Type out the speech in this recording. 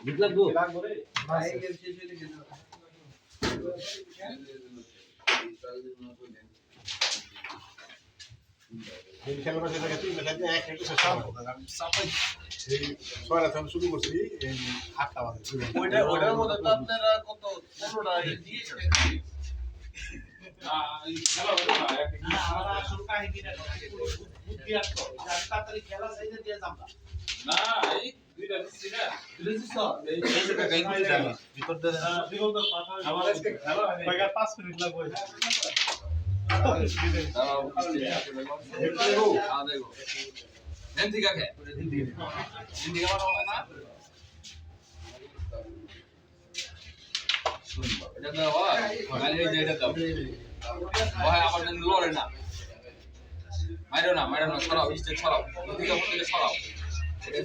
বুঝলা গো এই খেলাটা যেটা গেছে এটা এক একটা শেষ হবে আমি সাপাই এই ছয়টা থেকে শুরু করছি এই 8টা বাজে ওইটার মধ্যে তো আপনারা কত 15টা দিয়েছেন এই খেলা হলো না আমরা আসল কাহিনীটা বুদ্ধি আসতো তাড়াতাড়ি খেলা সাইজে দিয়ে যাবা না এই দুইটা দিছি না দিছি তো এই টাকা গাইন করে যাবে ভিতর দে না দিগো তো পাঠা আমার আজকে খেলা হয় না 5 মিনিট লাগবে हिंदी का क्या हिंदी का मतलब है ना এটা তো হয় গালি হয়ে যায় এটা তো ওই আমার জন্য লড়ে না মাইরো না সরাও স্টেজ সরাও হিন্দি কা বলতে সরাও এটা